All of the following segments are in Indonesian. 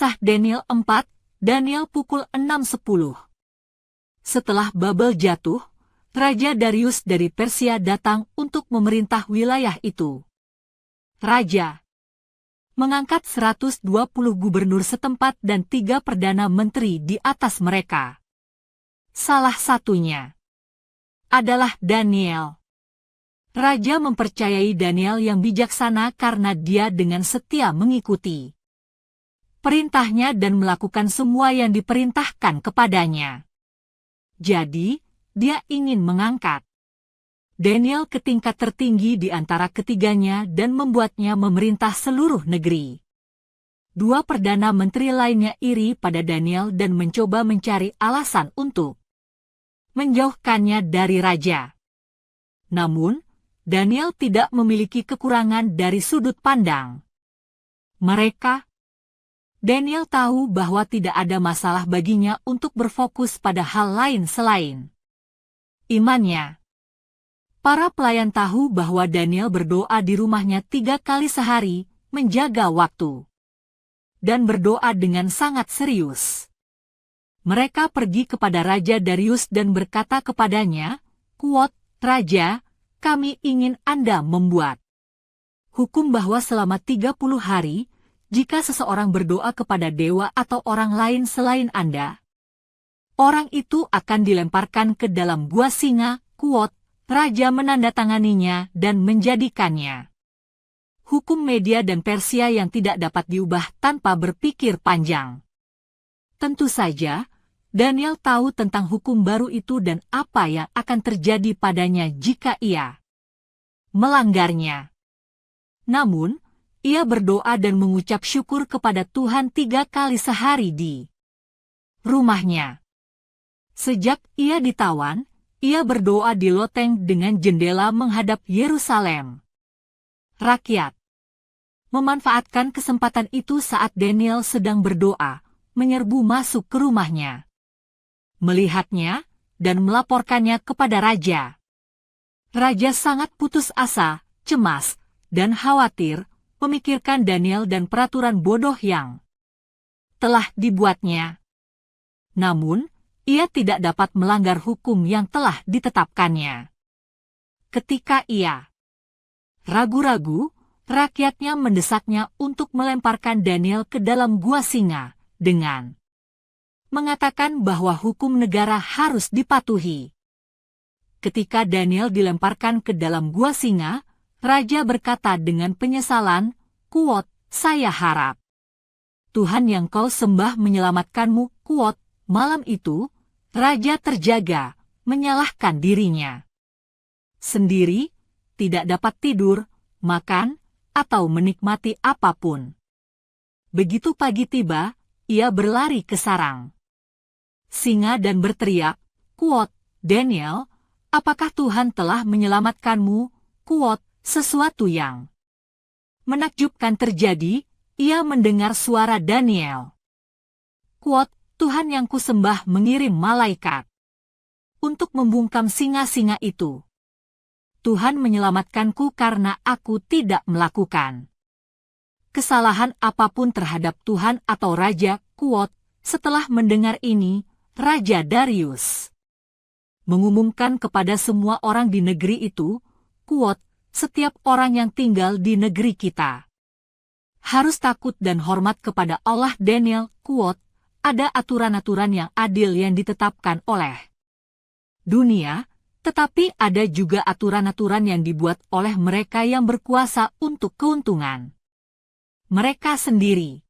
Kisah Daniel 4, Daniel pukul 6.10. Setelah Babel jatuh, Raja Darius dari Persia datang untuk memerintah wilayah itu. Raja mengangkat 120 gubernur setempat dan 3 perdana menteri di atas mereka. Salah satunya adalah Daniel. Raja mempercayai Daniel yang bijaksana karena dia dengan setia mengikuti perintahnya dan melakukan semua yang diperintahkan kepadanya. Jadi, dia ingin mengangkat Daniel ke tingkat tertinggi di antara ketiganya dan membuatnya memerintah seluruh negeri. 2 perdana menteri lainnya iri pada Daniel dan mencoba mencari alasan untuk menjauhkannya dari raja. Namun, Daniel tidak memiliki kekurangan dari sudut pandang Daniel tahu bahwa tidak ada masalah baginya untuk berfokus pada hal lain selain imannya. Para pelayan tahu bahwa Daniel berdoa di rumahnya 3 kali sehari, menjaga waktu, dan berdoa dengan sangat serius. Mereka pergi kepada Raja Darius dan berkata kepadanya, "Raja, kami ingin Anda membuat hukum bahwa selama 30 hari, jika seseorang berdoa kepada dewa atau orang lain selain Anda, orang itu akan dilemparkan ke dalam gua singa." Raja menandatanganinya dan menjadikannya hukum Media dan Persia yang tidak dapat diubah tanpa berpikir panjang. Tentu saja, Daniel tahu tentang hukum baru itu dan apa yang akan terjadi padanya jika ia melanggarnya. Namun, ia berdoa dan mengucap syukur kepada Tuhan 3 kali sehari di rumahnya. Sejak ia ditawan, ia berdoa di loteng dengan jendela menghadap Yerusalem. Rakyat memanfaatkan kesempatan itu saat Daniel sedang berdoa, menyerbu masuk ke rumahnya, melihatnya, dan melaporkannya kepada raja. Raja sangat putus asa, cemas, dan khawatir, memikirkan Daniel dan peraturan bodoh yang telah dibuatnya. Namun, ia tidak dapat melanggar hukum yang telah ditetapkannya. Ketika ia ragu-ragu, rakyatnya mendesaknya untuk melemparkan Daniel ke dalam gua singa, dengan mengatakan bahwa hukum negara harus dipatuhi. Ketika Daniel dilemparkan ke dalam gua singa, raja berkata dengan penyesalan, "Saya harap Tuhan yang kau sembah menyelamatkanmu." Malam itu, raja terjaga, menyalahkan dirinya sendiri, tidak dapat tidur, makan, atau menikmati apapun. Begitu pagi tiba, ia berlari ke sarang singa dan berteriak, "Daniel, apakah Tuhan telah menyelamatkanmu?" Sesuatu yang menakjubkan terjadi, ia mendengar suara Daniel. "Tuhan yang kusembah mengirim malaikat untuk membungkam singa-singa itu. Tuhan menyelamatkanku karena aku tidak melakukan kesalahan apapun terhadap Tuhan atau Raja." Setelah mendengar ini, Raja Darius mengumumkan kepada semua orang di negeri itu, "Setiap orang yang tinggal di negeri kita harus takut dan hormat kepada Allah Daniel." Ada aturan-aturan yang adil yang ditetapkan oleh dunia, tetapi ada juga aturan-aturan yang dibuat oleh mereka yang berkuasa untuk keuntungan mereka sendiri.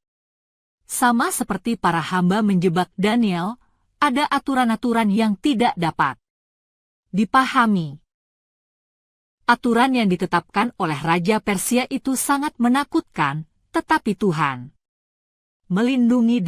Sama seperti para hamba menjebak Daniel, ada aturan-aturan yang tidak dapat dipahami. Aturan yang ditetapkan oleh Raja Persia itu sangat menakutkan, tetapi Tuhan melindungi